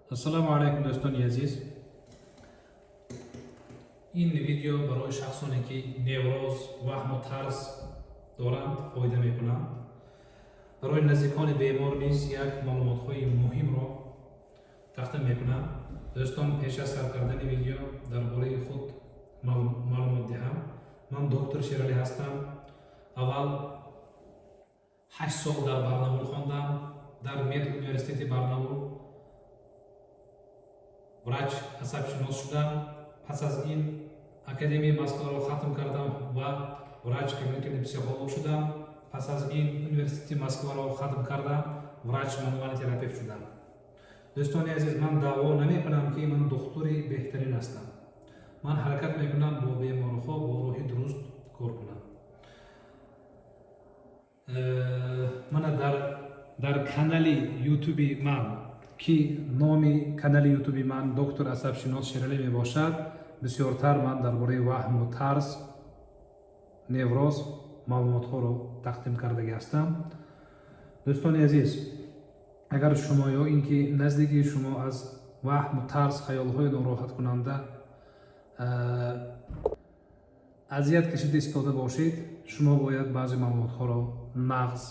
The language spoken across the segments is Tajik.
Ассаламу алайкум дӯстони азиз. Ин видео барои шахсоне ки невроз, ваҳму тарс доранд фоида мекунад. Барои наздикони бемор низ як маълумотҳои муҳимро тақдим мекунам. Дӯстон, пеш аз сар кардани видео дар бораи худ маълумот диҳам. Ман доктор Шералӣ ҳастам. Аввал 8 сол дар Барнавул хондам. Дар Мед университети Барнавул врач асабшинос шудам. Пас аз ин академияи Москваро хатм кардам ва врач клиникаи психолог шудам. Пас аз ин университети Москваро хатм кардам, врач мануальный терапевт шудам. дӯстони азиз, ман даъво намекунам ки ман духтури беҳтарин ҳастам. Ман ҳаракат мекунам бо бемориҳо бо роҳи дуруст кор кунам. мана дар канали ютуби ман ки номи канали ютуби ман доктор асабшинос Шералӣ мебошад, бисёртар ман дар бораи ваҳму тарс, невроз маълумотҳоро тақдим кардаги ҳастам. дӯстони азиз, агар шумо ё ин ки наздиги шумо аз ваҳму тарс, хаёлҳои нороҳаткунанда азият кашида истода бошед, шумо бояд баъзе маълумотҳоро нағз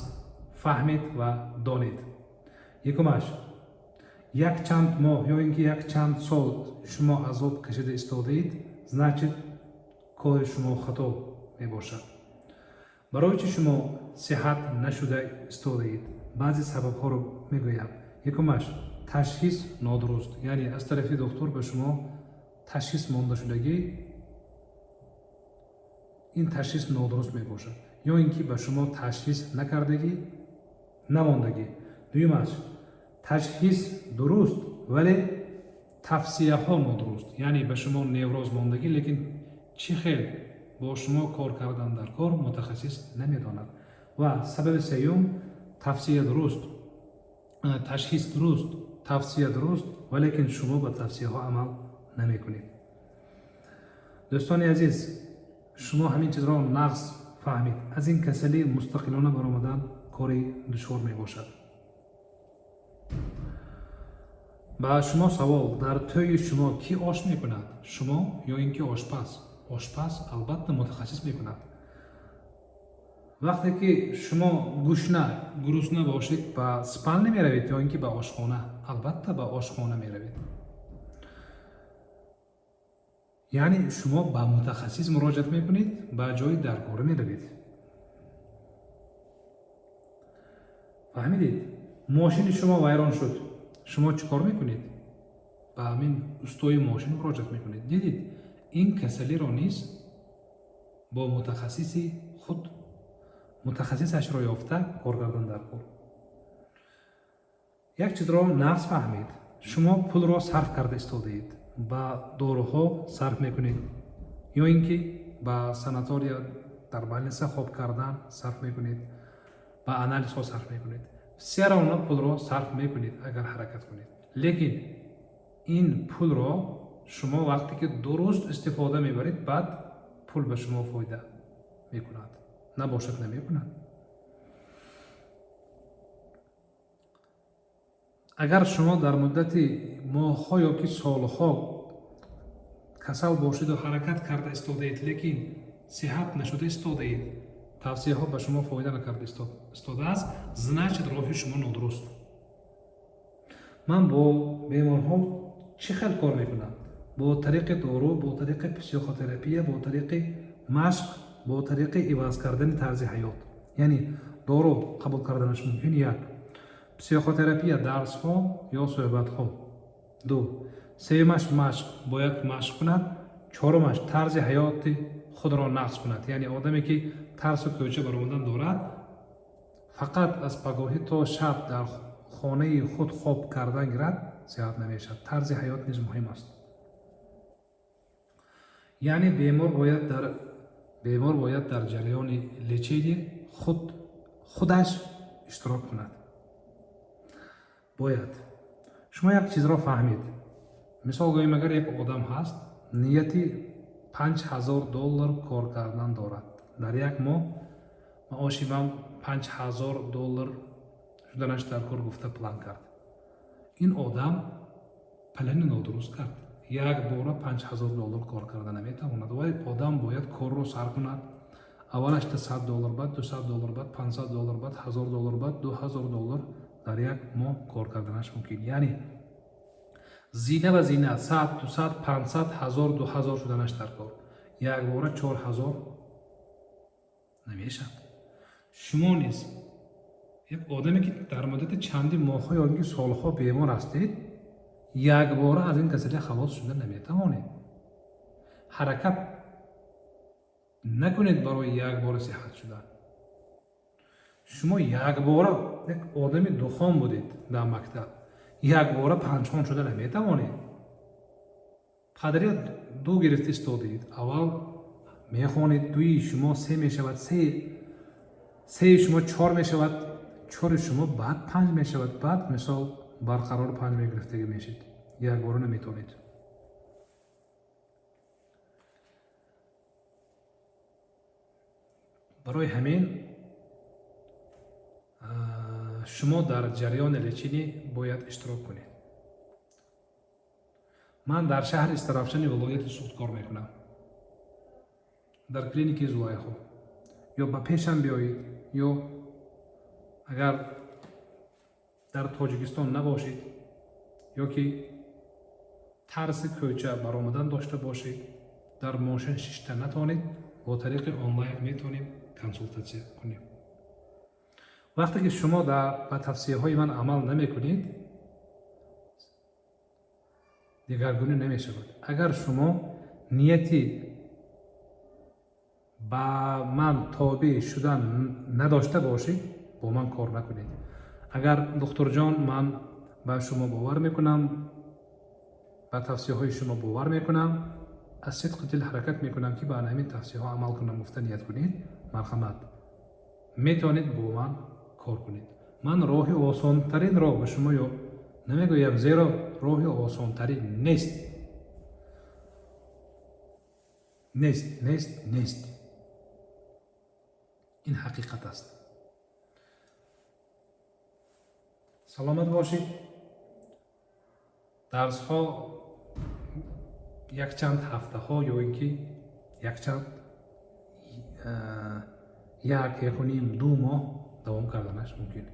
фаҳмед ва донед. Якумаш, як чанд моҳ ё ин ки як чанд сол шумо азоб кашида истодаед, значит кори шумо хато мебошад. барои чи шумо сиҳат нашуда истодаед? баъзе сабабҳоро мегӯям. Якумаш, ташхис нодуруст, яъне аз тарафи доктор ба шумо ташхис мондашудагӣ, ин ташхис нодуруст мебошад, ё ин ки ба шумо ташхис накардагӣ, намондагӣ. дуюмаш, ташхис дуруст вале тавсияҳо нодуруст, яъне ба шумо невроз мондагӣ, лекин чӣ хел бо шумо кор кардан дар кор мутахассис намедонад. ва сабаби сеюм, тавсия дуруст, ташхис дуруст, тавсия дуруст, валекин шумо ба тавсияҳо амал намекунед. дӯстони азиз, шумо ҳамин чизро нағз фаҳмед. аз ин касалӣ мустақилона баромадан кори душвор мебошад. ба шумо савол, дар тӯи шумо кӣ ош мекунад? шумо ё ин ки ошпаз? ошпаз албатта мутахассис мекунад. вақте ки шумо гурусна бошед, ба спалня меравед ё ин ки ба ошхона? албатта ба ошхона меравед. яъне шумо ба мутахассис муроҷиат мекунед, ба ҷои даркора меравед. фаҳмидед? мошини шумо вайрон шуд, шумо чӣ кор мекунед? ба ҳамин устои мошин муроҷиат мекунед. дидед, ин касалиро низ бо мутахассиси худ, мутахассисашро ёфта кор кардан дар кор. як чизро нағз фаҳмед. шумо пулро сарф карда истодаед, ба доруҳо сарф мекунед, ё ин ки ба санатория дар больниса хоб кардан сарф мекунед, ба анализҳо сарф мекунед. серона пулро сарф мекунед агар ҳаракат кунед. лекин ин пулро шумо вақте ки дуруст истифода мебаред, баъд пул ба шумо фоида мекунад, набошад намекунад. агар шумо дар муддати моҳҳо ё ки солҳо касал бошеду ҳаракат карда истодаед, лекин сиҳат нашуда истодаед, тавсияҳо ба шумо фоида накарда истодааст, значит роҳи шумо нодуруст. ман бо беморҳо чӣ хел кор мекунам? бо тариқи дору, бо тариқи психотерапия, бо тариқи машқ, бо тариқи иваз кардани тарзи ҳаёт. яъне дору қабул карданаш мумкин, як. психотерапия, дарсҳо ё суҳбатҳо, ду. сеюмаш машқ, бояд машқ кунад. чорумаш тарзи ҳаёти худро нағз кунад, яъне одаме ки тарсу кӯча баромадан дорад, фақат аз пагоҳӣ то шаб дар хонаи худ хоб кардан гирад, зиёд намешавад. тарзи ҳаёт низ муҳим аст. яъне бемор бояд дар ҷараёни лечение худаш иштирок кунад. бояд. шумо як чизро фаҳмед. мисол гӯем, агар як одам ҳаст, нияти $5000 кор кардан дорад. дар як моҳ маоши ман $5000 шуданаш дар кор гуфта план кард. ин одам плани нодуруст кард. як бора $5000 кор карда наметавонад. Вай одам бояд корро сар кунад. аввалаш $100, баъд $200, баъд $500, баъд $1000, баъд $2000 дар як моҳ кор карданаш мумкин. яъне зина ва зина 100, 200, 500, 1000, 2000 шуданаш дар кор. як бора 4000 намешавад. шумо низ як одаме ки дар муддати чанди моҳҳо ё ки солҳо бемор ҳастед, як бора аз ин касалия халос шуда наметавонед. ҳаракат накунед барои як бора сиҳат шудан. шумо як бора як одами духон будед дар мактаб, як бора панҷхон шуда наметавонед. падария ду гирифта истодед, аввал мехонед, дуи шумо се мешавад, сеи шумо чор мешавад, чори шумо баъд панҷ мешавад, баъд мисол барқарор панҷ мегирифтагӣ мешид. як бора наметавонед. барои ҳамин шумо дар ҷараёни леченӣ бояд иштирок кунед. ман дар шаҳри Истарафшани вилояти Суғд кор мекунам, дар клиники Зулайхо. ё ба пешам биёед, ё агар дар Тоҷикистон набошед, ё ки тарси кӯча баромадан дошта бошед, дар мошин шишта натонед, бо тариқи онлайн метонем консултатсия кунем. вақте ки шумо ба тавсияҳои ман амал намекунед, дигаргунӣ намешавад. агар шумо нияти ба ман тобеъ шудан надошта бошед, бо ман кор накунед. агар духтурҷон ман ба шумо бовар мекунам, ба тавсияҳои шумо бовар мекунам, аз сидқи дил ҳаракат мекунам ки ба ҳамин тавсияҳо амал кунам, гуфта ният кунед, марҳамат, метавонед бо ман кор кунед. ман роҳи осонтарин роҳ ба шумо намегӯям, зеро роҳи осонтарин нест. ин ҳақиқат аст. саломат бошед. дарсҳо якчанд ҳафтаҳо ё ин ки якчанд 1-1.5-2 моҳ давом карданаш мумкин.